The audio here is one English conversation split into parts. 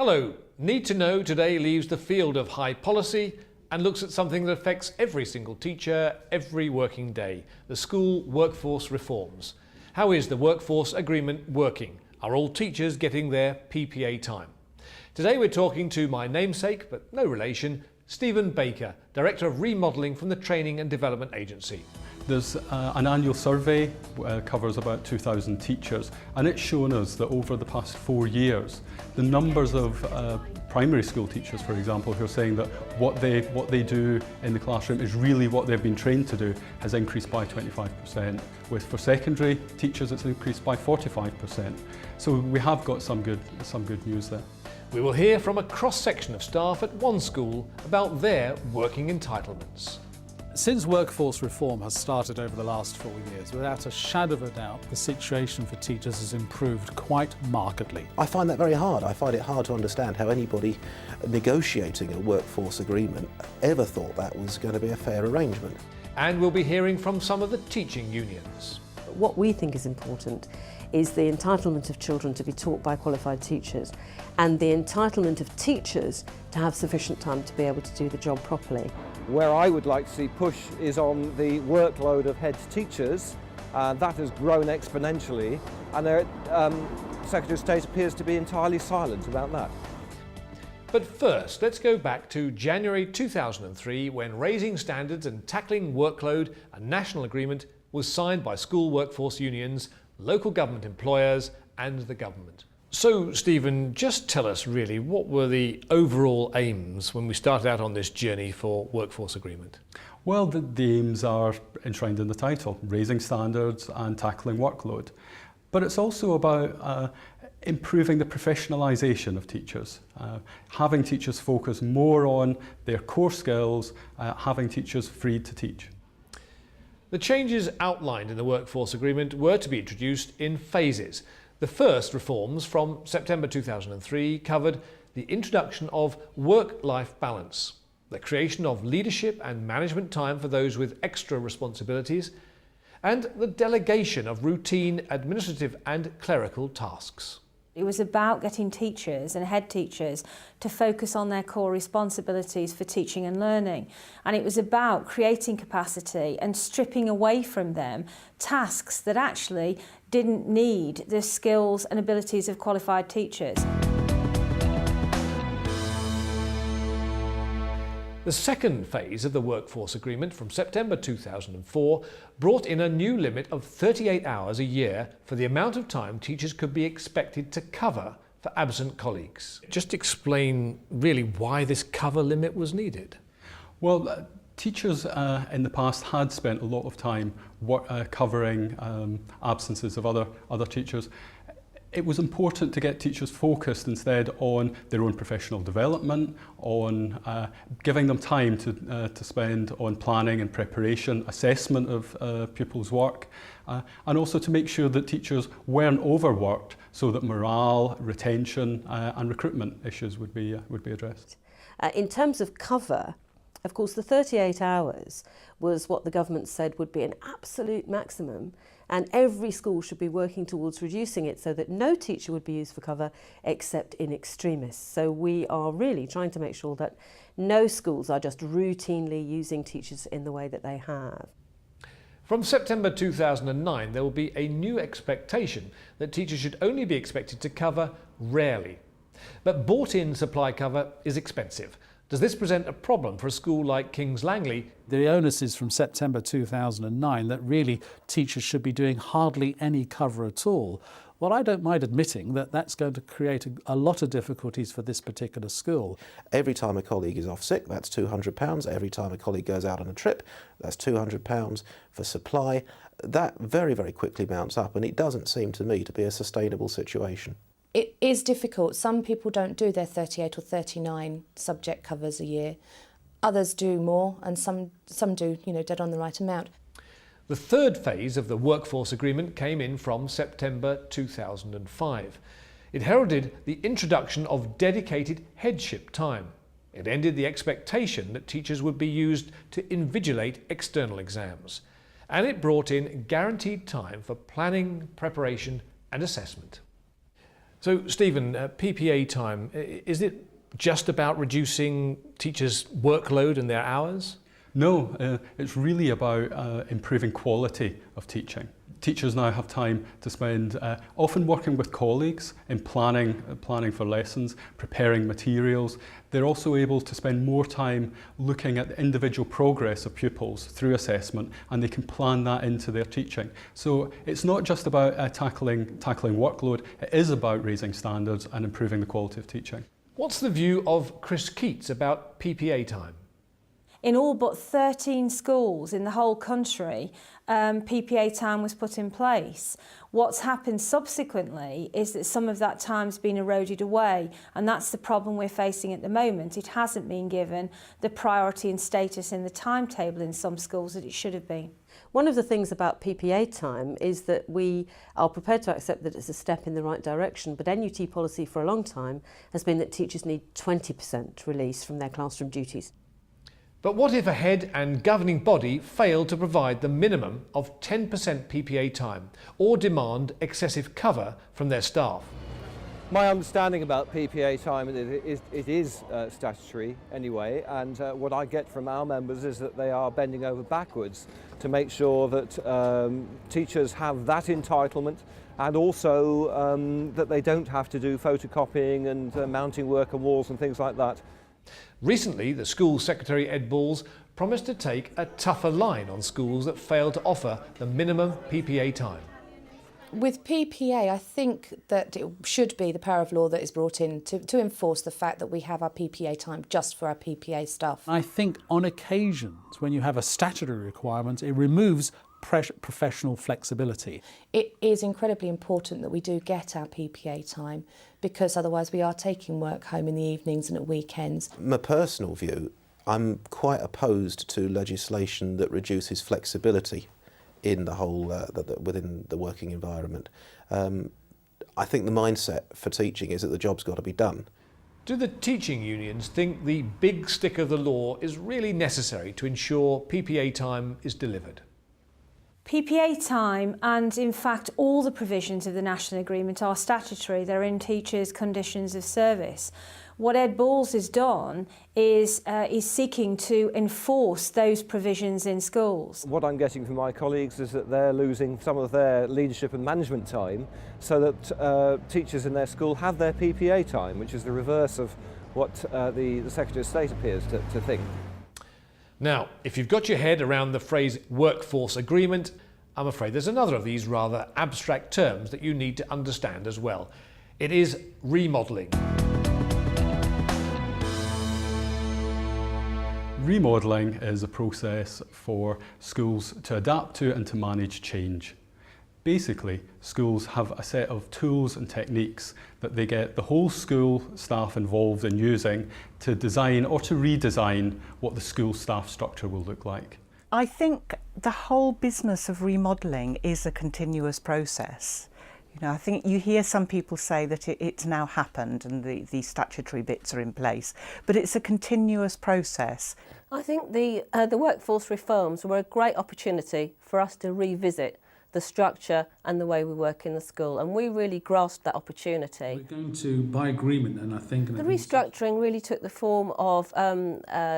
Hello, Need to Know today leaves the field of high policy and looks at something that affects every single teacher every working day, the school workforce reforms. How is the workforce agreement working? Are all teachers getting their PPA time? Today we're talking to my namesake, but no relation, Stephen Baker, Director of Remodelling from the Training and Development Agency. There's an annual survey, covers about 2,000 teachers, and it's shown us that over the past 4 years, the numbers of primary school teachers, for example, who are saying that what they do in the classroom is really what they've been trained to do, has increased by 25%. For secondary teachers, it's increased by 45%. So we have got some good news there. We will hear from a cross-section of staff at one school about their working entitlements. Since workforce reform has started over the last 4 years, without a shadow of a doubt, the situation for teachers has improved quite markedly. I find that very hard. I find it hard to understand how anybody negotiating a workforce agreement ever thought that was going to be a fair arrangement. And we'll be hearing from some of the teaching unions. What we think is important is the entitlement of children to be taught by qualified teachers and the entitlement of teachers to have sufficient time to be able to do the job properly. Where I would like to see push is on the workload of head teachers. That has grown exponentially, and the Secretary of State appears to be entirely silent about that. But first, let's go back to January 2003 when Raising Standards and Tackling Workload, a national agreement, was signed by school workforce unions, local government employers and the government. So, Stephen, just tell us really, what were the overall aims when we started out on this journey for workforce agreement? Well, the aims are enshrined in the title, raising standards and tackling workload. But it's also about improving the professionalisation of teachers, having teachers focus more on their core skills, having teachers freed to teach. The changes outlined in the workforce agreement were to be introduced in phases. The first reforms from September 2003 covered the introduction of work-life balance, the creation of leadership and management time for those with extra responsibilities, and the delegation of routine administrative and clerical tasks. It was about getting teachers and head teachers to focus on their core responsibilities for teaching and learning. And it was about creating capacity and stripping away from them tasks that actually didn't need the skills and abilities of qualified teachers. The second phase of the workforce agreement from September 2004 brought in a new limit of 38 hours a year for the amount of time teachers could be expected to cover for absent colleagues. Just explain really why this cover limit was needed. Well, teachers in the past had spent a lot of time covering absences of other teachers. It was important to get teachers focused instead on their own professional development, on giving them time to spend on planning and preparation, assessment of pupils' work, and also to make sure that teachers weren't overworked so that morale, retention and recruitment issues would be addressed. In terms of cover, of course, the 38 hours was what the government said would be an absolute maximum, and every school should be working towards reducing it so that no teacher would be used for cover except in extremis. So we are really trying to make sure that no schools are just routinely using teachers in the way that they have. From September 2009, there will be a new expectation that teachers should only be expected to cover rarely. But bought-in supply cover is expensive. Does this present a problem for a school like King's Langley? The onus is from September 2009 that really teachers should be doing hardly any cover at all. Well, I don't mind admitting that that's going to create a lot of difficulties for this particular school. Every time a colleague is off sick, that's £200. Every time a colleague goes out on a trip, that's £200 for supply. That very, very quickly mounts up, and it doesn't seem to me to be a sustainable situation. It is difficult. Some people don't do their 38 or 39 subject covers a year. Others do more, and some do, dead on the right amount. The third phase of the workforce agreement came in from September 2005. It heralded the introduction of dedicated headship time. It ended the expectation that teachers would be used to invigilate external exams. And it brought in guaranteed time for planning, preparation and assessment. So, Stephen, PPA time, is it just about reducing teachers' workload and their hours? No, it's really about improving quality of teaching. Teachers now have time to spend often working with colleagues in planning for lessons, preparing materials. They're also able to spend more time looking at the individual progress of pupils through assessment, and they can plan that into their teaching. So it's not just about tackling workload, it is about raising standards and improving the quality of teaching. What's the view of Chris Keats about PPA time? In all but 13 schools in the whole country, PPA time was put in place. What's happened subsequently is that some of that time's been eroded away, and that's the problem we're facing at the moment. It hasn't been given the priority and status in the timetable in some schools that it should have been. One of the things about PPA time is that we are prepared to accept that it's a step in the right direction, but NUT policy for a long time has been that teachers need 20% release from their classroom duties. But what if a head and governing body fail to provide the minimum of 10% PPA time or demand excessive cover from their staff? My understanding about PPA time is it is statutory anyway, and what I get from our members is that they are bending over backwards to make sure that teachers have that entitlement, and also that they don't have to do photocopying and mounting work on walls and things like that. Recently, the school secretary, Ed Balls, promised to take a tougher line on schools that fail to offer the minimum PPA time. With PPA, I think that it should be the power of law that is brought in to enforce the fact that we have our PPA time just for our PPA staff. I think on occasions, when you have a statutory requirement, it removes professional flexibility. It is incredibly important that we do get our PPA time, because otherwise we are taking work home in the evenings and at weekends. My personal view, I'm quite opposed to legislation that reduces flexibility in the whole, within the working environment. I think the mindset for teaching is that the job's got to be done. Do the teaching unions think the big stick of the law is really necessary to ensure PPA time is delivered? PPA time and in fact all the provisions of the National Agreement are statutory. They're in teachers' conditions of service. What Ed Balls has done is seeking to enforce those provisions in schools. What I'm getting from my colleagues is that they're losing some of their leadership and management time so that teachers in their school have their PPA time, which is the reverse of what the Secretary of State appears to think. Now, if you've got your head around the phrase workforce agreement, I'm afraid there's another of these rather abstract terms that you need to understand as well. It is remodelling. Remodelling is a process for schools to adapt to and to manage change. Basically, schools have a set of tools and techniques that they get the whole school staff involved in using to design or to redesign what the school staff structure will look like. I think the whole business of remodelling is a continuous process. You know, I think you hear some people say that it's now happened and the statutory bits are in place, but it's a continuous process. I think the workforce reforms were a great opportunity for us to revisit the structure and the way we work in the school, and we really grasped that opportunity. We're going to, by agreement, and I think... The restructuring really took the form of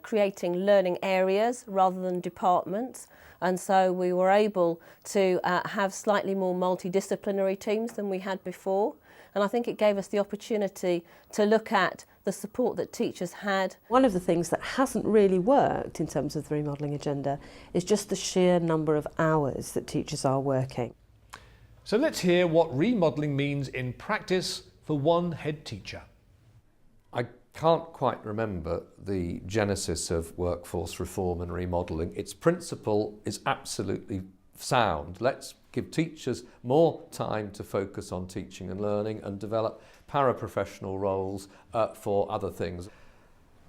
creating learning areas rather than departments, and so we were able to have slightly more multidisciplinary teams than we had before, and I think it gave us the opportunity to look at the support that teachers had. One of the things that hasn't really worked in terms of the remodelling agenda is just the sheer number of hours that teachers are working. So let's hear what remodelling means in practice for one head teacher. I can't quite remember the genesis of workforce reform and remodelling. Its principle is absolutely sound. Let's give teachers more time to focus on teaching and learning and develop paraprofessional roles for other things.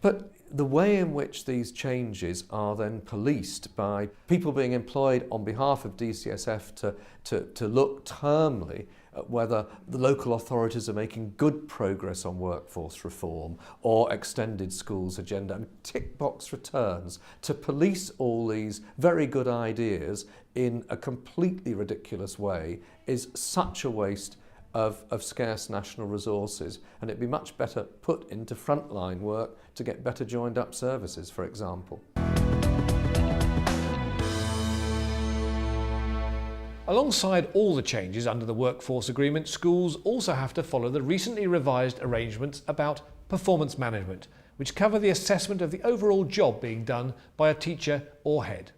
But the way in which these changes are then policed by people being employed on behalf of DCSF to look termly at whether the local authorities are making good progress on workforce reform or extended schools agenda, and tick box returns to police all these very good ideas in a completely ridiculous way is such a waste of scarce national resources, and it'd be much better put into frontline work to get better joined up services, for example. Alongside all the changes under the workforce agreement, schools also have to follow the recently revised arrangements about performance management, which cover the assessment of the overall job being done by a teacher or head.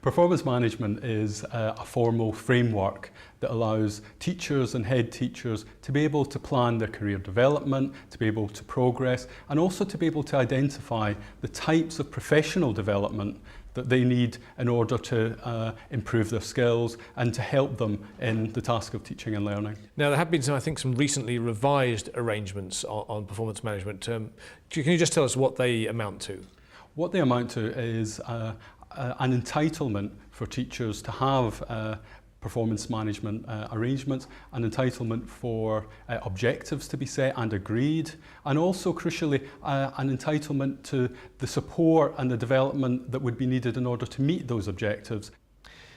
Performance management is a formal framework that allows teachers and head teachers to be able to plan their career development, to be able to progress, and also to be able to identify the types of professional development that they need in order to improve their skills and to help them in the task of teaching and learning. Now, there have been some recently revised arrangements on performance management. Can you just tell us what they amount to? What they amount to is an entitlement for teachers to have performance management arrangements, an entitlement for objectives to be set and agreed, and also crucially an entitlement to the support and the development that would be needed in order to meet those objectives.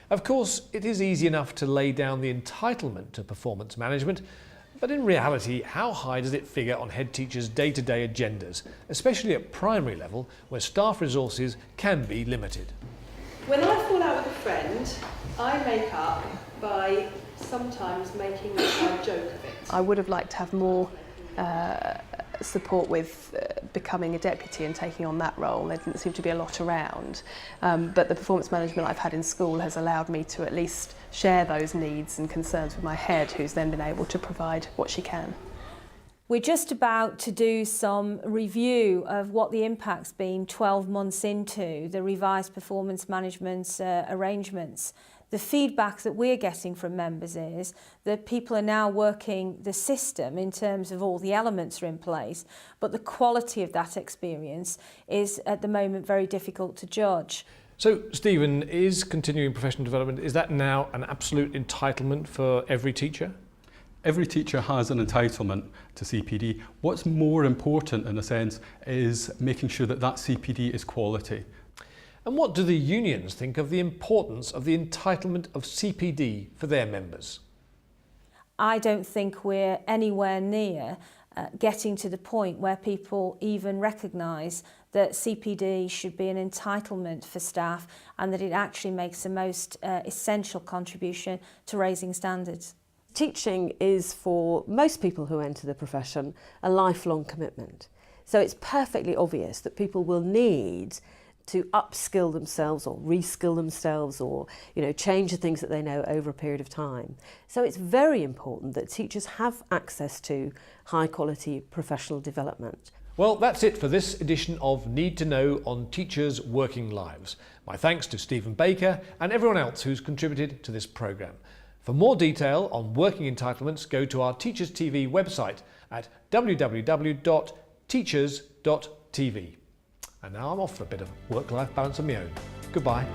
Of course, it is easy enough to lay down the entitlement to performance management, but in reality, how high does it figure on head teachers' day-to-day agendas, especially at primary level, where staff resources can be limited? When I fall out with a friend, I make up by sometimes making a joke of it. I would have liked to have more support with becoming a deputy and taking on that role. There didn't seem to be a lot around, but the performance management I've had in school has allowed me to at least share those needs and concerns with my head, who's then been able to provide what she can. We're just about to do some review of what the impact's been 12 months into the revised performance management arrangements. The feedback that we're getting from members is that people are now working the system in terms of all the elements are in place, but the quality of that experience is at the moment very difficult to judge. So, Stephen, is continuing professional development, is that now an absolute entitlement for every teacher? Every teacher has an entitlement to CPD. What's more important, in a sense, is making sure that that CPD is quality. And what do the unions think of the importance of the entitlement of CPD for their members? I don't think we're anywhere near getting to the point where people even recognise that CPD should be an entitlement for staff and that it actually makes the most essential contribution to raising standards. Teaching is, for most people who enter the profession, a lifelong commitment. So it's perfectly obvious that people will need to upskill themselves or reskill themselves or, change the things that they know over a period of time. So it's very important that teachers have access to high quality professional development. Well, that's it for this edition of Need to Know on Teachers' Working Lives. My thanks to Stephen Baker and everyone else who's contributed to this programme. For more detail on working entitlements, go to our Teachers TV website at www.teachers.tv. And now I'm off for a bit of work-life balance of my own. Goodbye.